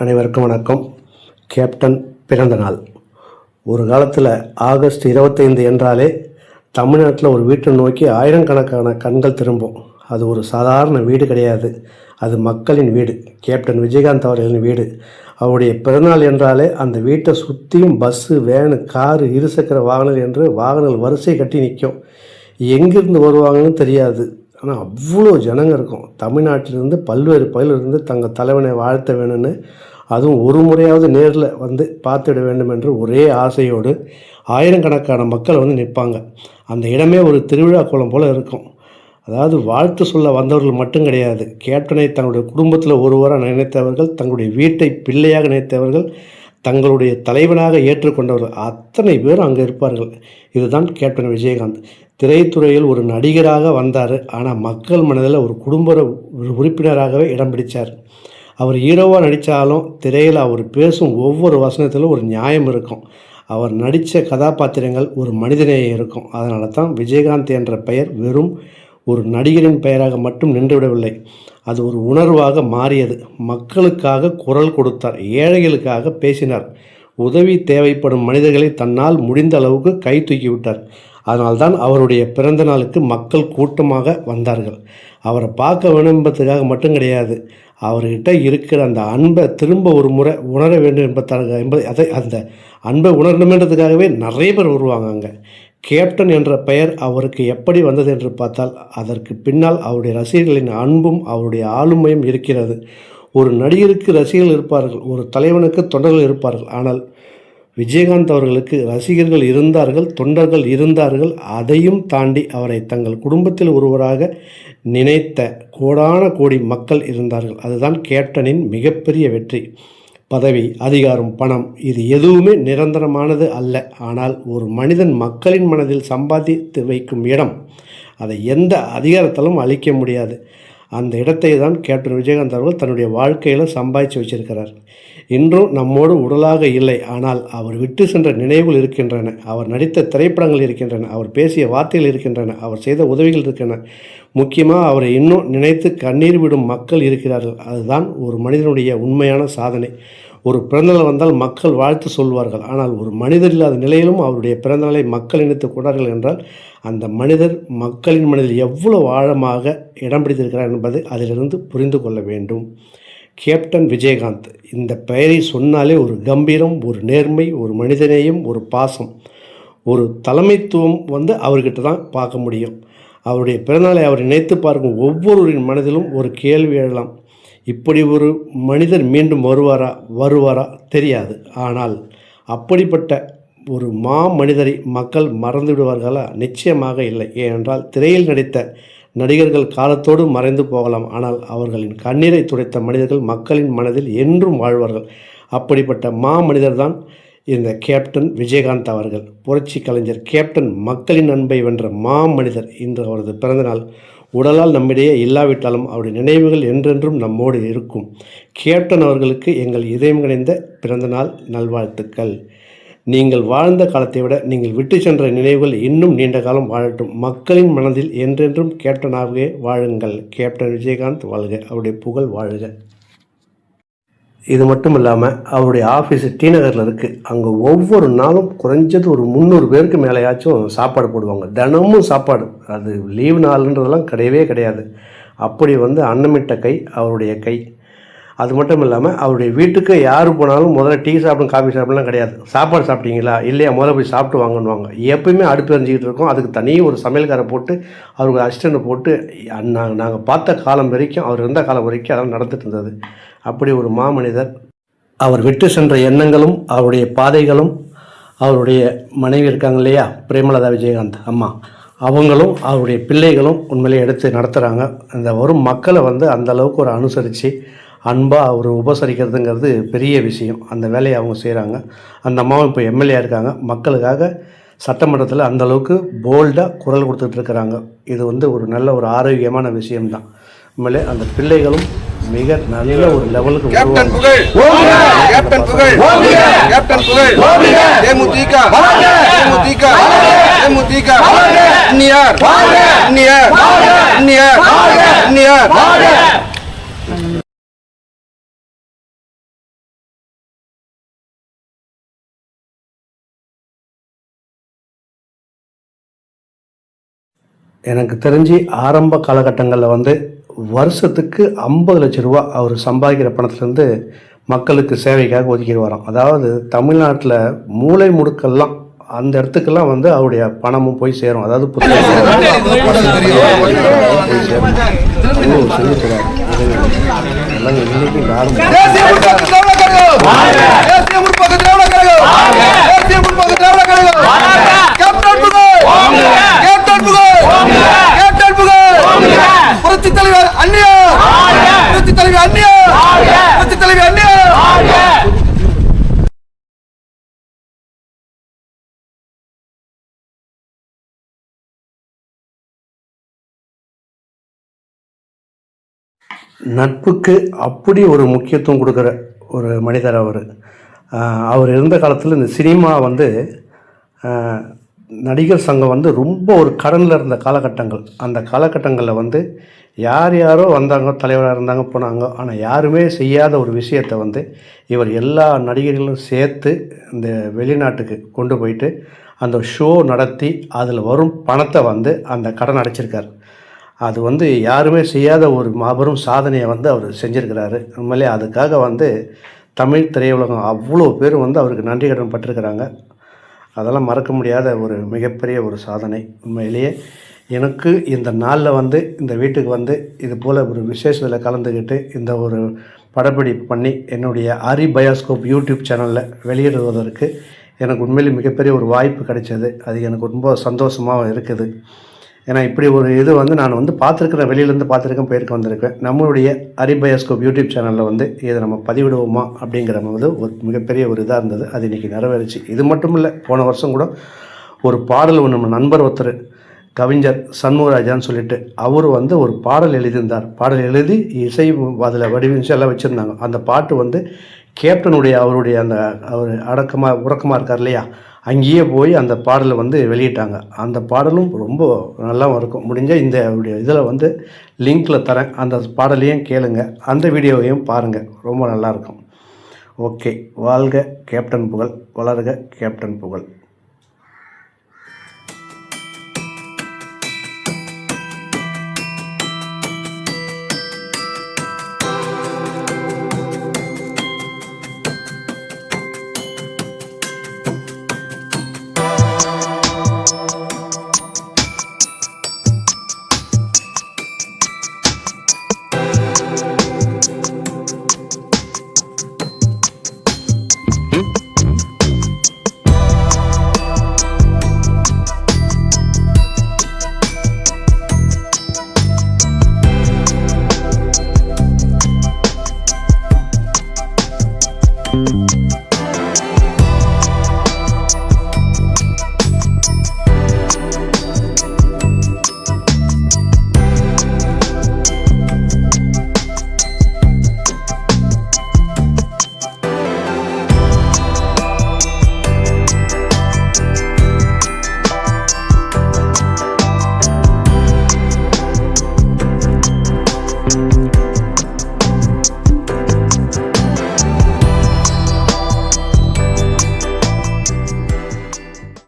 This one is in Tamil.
அனைவருக்கும் வணக்கம். கேப்டன் பிறந்த நாள். ஒரு காலத்தில் ஆகஸ்ட் 25 என்றாலே தமிழ்நாட்டில் ஒரு வீட்டை நோக்கி ஆயிரக்கணக்கான கண்கள் திரும்பும். அது ஒரு சாதாரண வீடு கிடையாது, அது மக்களின் வீடு, கேப்டன் விஜயகாந்த் அவர்களின் வீடு. அவருடைய பிறந்தநாள் என்றாலே அந்த வீட்டை சுற்றியும் பஸ்ஸு, வேனு, காரு, இருசக்கர வாகனம் என்று வாகனங்கள் வரிசை கட்டி நிற்கும். எங்கேருந்து வருவாங்கன்னு தெரியாது, ஆனால் அவ்வளோ ஜனங்க இருக்கும். தமிழ்நாட்டிலிருந்து பல்வேறு பகுதியிலிருந்து தங்கள் தலைவனை வாழ்த்த வேணும்னு, அதுவும் ஒரு முறையாவது நேரில் வந்து பார்த்துட வேண்டும் என்று ஒரே ஆசையோடு ஆயிரக்கணக்கான மக்கள் வந்து நிற்பாங்க. அந்த இடமே ஒரு திருவிழா கோலம் போல் இருக்கும். அதாவது வாழ்த்து சொல்ல வந்தவர்கள் மட்டும் கிடையாது, கேப்டனை தங்களுடைய குடும்பத்தில் ஒருவராக நினைத்தவர்கள், தங்களுடைய வீட்டை பிள்ளையாக நினைத்தவர்கள், தங்களுடைய தலைவனாக ஏற்றுக்கொண்டவர்கள் அத்தனை பேரும் அங்கே இருப்பார்கள். இதுதான் கேப்டன் விஜயகாந்த். திரைத்துறையில் ஒரு நடிகராக வந்தார், ஆனால் மக்கள் மனதில் ஒரு குடும்ப உறுப்பினராகவே இடம் பிடித்தார். அவர் ஹீரோவாக நடித்தாலும் திரையில் அவர் பேசும் ஒவ்வொரு வசனத்திலும் ஒரு நியாயம் இருக்கும். அவர் நடித்த கதாபாத்திரங்கள் ஒரு மனிதநேயம் இருக்கும். அதனால தான் விஜயகாந்த் என்ற பெயர் வெறும் ஒரு நடிகரின் பெயராக மட்டும் நின்றுவிடவில்லை, அது ஒரு உணர்வாக மாறியது. மக்களுக்காக குரல் கொடுத்தார், ஏழைகளுக்காக பேசினார், உதவி தேவைப்படும் மனிதர்களை தன்னால் முடிந்த அளவுக்கு கை தூக்கிவிட்டார். அதனால்தான் அவருடைய பிறந்த நாளுக்கு மக்கள் கூட்டமாக வந்தார்கள். அவரை பார்க்க வேண்டும் என்பதற்காக மட்டும் கிடையாது, அவர்கிட்ட இருக்கிற அந்த அன்பை திரும்ப ஒரு முறை உணர வேண்டும் அந்த அன்பை உணரணுமென்றதுக்காகவே நிறைய பேர் வருவாங்க அங்கே. கேப்டன் என்ற பெயர் அவருக்கு எப்படி வந்தது என்று பார்த்தால் அதற்கு பின்னால் அவருடைய ரசிகர்களின் அன்பும் அவருடைய ஆளுமையும் இருக்கிறது. ஒரு நடிகருக்கு ரசிகர்கள் இருப்பார்கள், ஒரு தலைவனுக்கு தொண்டர்கள் இருப்பார்கள். ஆனால் விஜயகாந்த் அவர்களுக்கு ரசிகர்கள் இருந்தார்கள், தொண்டர்கள் இருந்தார்கள். அதையும் தாண்டி அவரை தங்கள் குடும்பத்தில் ஒருவராக நினைத்த கோடான கோடி மக்கள் இருந்தார்கள். அதுதான் கேப்டனின் மிகப்பெரிய வெற்றி. பதவி, அதிகாரம், பணம் இது எதுவுமே நிரந்தரமானது அல்ல. ஆனால் ஒரு மனிதன் மக்களின் மனதில் சம்பாதித்து வைக்கும் இடம், அதை எந்த அதிகாரத்தாலும் அளிக்க முடியாது. அந்த இடத்தை தான் கேப்டன் விஜயகாந்த் அவர்கள் தன்னுடைய வாழ்க்கையில் சம்பாதிச்சு வச்சிருக்கிறார். இன்றும் நம்மோடு உடலாக இல்லை, ஆனால் அவர் விட்டு சென்ற நினைவுகள் இருக்கின்றன, அவர் நடித்த திரைப்படங்கள் இருக்கின்றன, அவர் பேசிய வார்த்தைகள் இருக்கின்றன, அவர் செய்த உதவிகள் இருக்கின்றன. முக்கியமாக அவரை இன்னும் நினைத்து கண்ணீர் விடும் மக்கள் இருக்கிறார்கள். அதுதான் ஒரு மனிதனுடைய உண்மையான சாதனை. ஒரு பிறந்தநாள் வந்தால் மக்கள் வாழ்த்து சொல்வார்கள், ஆனால் ஒரு மனிதர் இல்லாத நிலையிலும் அவருடைய பிறந்தநாளை மக்கள் நினைத்து கொண்டார்கள் என்றால் அந்த மனிதர் மக்களின் மனதில் எவ்வளவு ஆழமாக இடம் பிடித்திருக்கிறார் என்பதை அதிலிருந்து புரிந்து கொள்ள வேண்டும். கேப்டன் விஜயகாந்த் இந்த பெயரை சொன்னாலே ஒரு கம்பீரம், ஒரு நேர்மை, ஒரு மனிதநேயம், ஒரு பாசம், ஒரு தலைமைத்துவம் அவர்கிட்ட தான் பார்க்க முடியும். அவருடைய பிறந்தநாளை அவர் நினைத்து பார்க்கும் ஒவ்வொருவரின் மனதிலும் ஒரு கேள்வி எழலாம், இப்படி ஒரு மனிதர் மீண்டும் வருவாரா தெரியாது. ஆனால் அப்படிப்பட்ட ஒரு மனிதரை மக்கள் மறந்து விடுவார்களா? நிச்சயமாக இல்லை. ஏனென்றால் திரையில் நடித்த நடிகர்கள் காலத்தோடு மறைந்து போகலாம், ஆனால் அவர்களின் கண்ணீரை துடைத்த மனிதர்கள் மக்களின் மனதில் என்றும் வாழ்வார்கள். அப்படிப்பட்ட மனிதர் தான் இந்த கேப்டன் விஜயகாந்த் அவர்கள். புரட்சி கலைஞர் கேப்டன், மக்களின் அன்பை வென்ற மனிதர். இன்று அவரது பிறந்தநாள். உடலால் நம்மிடையே இல்லாவிட்டாலும் அவருடைய நினைவுகள் என்றென்றும் நம்மோடு இருக்கும். கேப்டன் அவர்களுக்கு எங்கள் இதயம் கனிந்த பிறந்தநாள் நல்வாழ்த்துக்கள். நீங்கள் வாழ்ந்த காலத்தை விட நீங்கள் விட்டு சென்ற நினைவுகள் இன்னும் நீண்ட காலம் வாழட்டும். மக்களின் மனதில் என்றென்றும் கேப்டனாகவே வாழுங்கள். கேப்டன் விஜயகாந்த் வாழ்க, அவருடைய புகழ் வாழ்க. இது மட்டும் இல்லாமல் அவருடைய ஆஃபீஸு டி நகரில் இருக்குது. அங்கே ஒவ்வொரு நாளும் குறைஞ்சது ஒரு 300 பேருக்கு மேலேயாச்சும் சாப்பாடு போடுவாங்க. தினமும் சாப்பாடு, அது லீவு நாளுன்றதெல்லாம் கிடையவே கிடையாது. அப்படி அன்னமிட்ட கை அவருடைய கை. அது மட்டும் இல்லாமல் அவருடைய வீட்டுக்கு யார் போனாலும் முதல்ல டீ சாப்பிடும், காஃபி சாப்பிடலாம் கிடையாது. சாப்பாடு சாப்பிட்டீங்களா, இல்லையா, முதல்ல போய் சாப்பிட்டு வாங்கணுவாங்க. எப்பயுமே அடுப்பு எரிஞ்சிக்கிட்டு இருக்கோம். அதுக்கு தனி ஒரு சமையல்காரை போட்டு அவருக்கு அசிஸ்டண்ட்டை போட்டு நாங்கள் பார்த்த காலம் வரைக்கும், அவர் இருந்த காலம் வரைக்கும் அதெல்லாம் நடந்துட்டு இருந்தது. அப்படி ஒரு மனிதர். அவர் விட்டு சென்ற எண்ணங்களும் அவருடைய பாதைகளும், அவருடைய மனைவி இருக்காங்க இல்லையா, பிரேமலதா விஜயகாந்த் அம்மா, அவங்களும் அவருடைய பிள்ளைகளும் உண்மையிலே எடுத்து நடத்துகிறாங்க. அந்த வரும் மக்களை அந்த அளவுக்கு ஒரு அனுசரித்து அன்பாக அவர் உபசரிக்கிறதுங்கிறது பெரிய விஷயம். அந்த வேலையை அவங்க செய்கிறாங்க. அந்த அம்மாவும் இப்போ எம்எல்ஏ இருக்காங்க. மக்களுக்காக சட்டமன்றத்தில் அந்தளவுக்கு போல்டாக குரல் கொடுத்துட்ருக்குறாங்க. இது ஒரு நல்ல ஒரு ஆரோக்கியமான விஷயம்தான். உண்மையிலே அந்த பிள்ளைகளும் மிக நல்ல ஒரு லெவலுக்கு எனக்கு தெரிஞ்சு ஆரம்ப காலகட்டங்களில் வந்து வருஷத்துக்கு 50 லட்ச ரூபா அவர் சம்பாதிக்கிற பணத்துலேருந்து மக்களுக்கு சேவைக்காக ஒதுக்கிட்டு வரோம். அதாவது தமிழ்நாட்டில் மூலை முடுக்கெல்லாம் அந்த இடத்துக்கெல்லாம் வந்து அவருடைய பணமும் போய் சேரும். அதாவது நட்புக்கு அப்படி ஒரு முக்கியத்துவம் கொடுக்குற ஒரு மனிதர் அவர். அவர் இருந்த காலத்தில் இந்த சினிமா வந்து நடிகர் சங்கம் வந்து ரொம்ப ஒரு கடனில் இருந்த காலகட்டங்கள். அந்த காலகட்டங்களில் வந்து யார் யாரோ வந்தாங்க, தலைவராக இருந்தாங்க, போனாங்க. ஆனால் யாருமே செய்யாத ஒரு விஷயத்தை வந்து இவர் எல்லா நடிகர்களும் சேர்த்து இந்த வெளிநாட்டுக்கு கொண்டு போயிட்டு அந்த ஷோ நடத்தி அதில் வரும் பணத்தை வந்து அந்த கடன் அடைச்சிருக்கார். அது வந்து யாருமே செய்யாத ஒரு மாபெரும் சாதனையை வந்து அவர் செஞ்சுருக்கிறாரு. உண்மையிலே அதுக்காக வந்து தமிழ் திரையுலகம் அவ்வளோ பேர் வந்து அவருக்கு நன்றி கடன் பட்டிருக்கிறாங்க. அதெல்லாம் மறக்க முடியாத ஒரு மிகப்பெரிய ஒரு சாதனை. உண்மையிலேயே எனக்கு இந்த நாளில் வந்து இந்த வீட்டுக்கு வந்து இது போல் ஒரு விசேஷத்தில் கலந்துக்கிட்டு இந்த ஒரு படப்பிடிப்பு பண்ணி என்னுடைய ஆரி பயோஸ்கோப் யூடியூப் சேனலில் வெளியிடுவதற்கு எனக்கு உண்மையிலே மிகப்பெரிய ஒரு வாய்ப்பு கிடைச்சது. அது எனக்கு ரொம்ப சந்தோஷமாக இருக்குது. ஏன்னா இப்படி ஒரு இது வந்து நான் வந்து பார்த்துருக்குறேன், வெளியிலேருந்து பார்த்துருக்கேன், போயிருக்க வந்திருக்கேன். நம்மளுடைய ஆரி பயோஸ்கோப் யூடியூப் சேனலில் வந்து இதை நம்ம பதிவிடுவோமா அப்படிங்கிற போது ஒரு மிகப்பெரிய ஒரு இதாக இருந்தது. அது இன்றைக்கி நிறைவேறிச்சு. இது மட்டும் இல்லை, போன வருஷம் கூட ஒரு பாடல் நம்ம நண்பர் ஒருத்தர் கவிஞர் சண்முகராஜான்னு சொல்லிட்டு அவர் வந்து ஒரு பாடல் எழுதியிருந்தார். பாடல் எழுதி இசை அதில் வடிவமைச்சு எல்லாம் வச்சுருந்தாங்க. அந்த பாட்டு வந்து கேப்டனுடைய அவருடைய அந்த அவர் உறக்கமாக இருக்கார் இல்லையா, அங்கேயே போய் அந்த பாடலை வந்து வெளியிட்டாங்க. அந்த பாடலும் ரொம்ப நல்லா இருக்கும். முடிஞ்சால் இந்த இதில் வந்து லிங்க்கில் தரேன், அந்த பாடலையும் கேளுங்க, அந்த வீடியோவையும் பாருங்கள், ரொம்ப நல்லாயிருக்கும். ஓகே, வாழ்க கேப்டன் புகழ், வளர்க கேப்டன் புகழ்.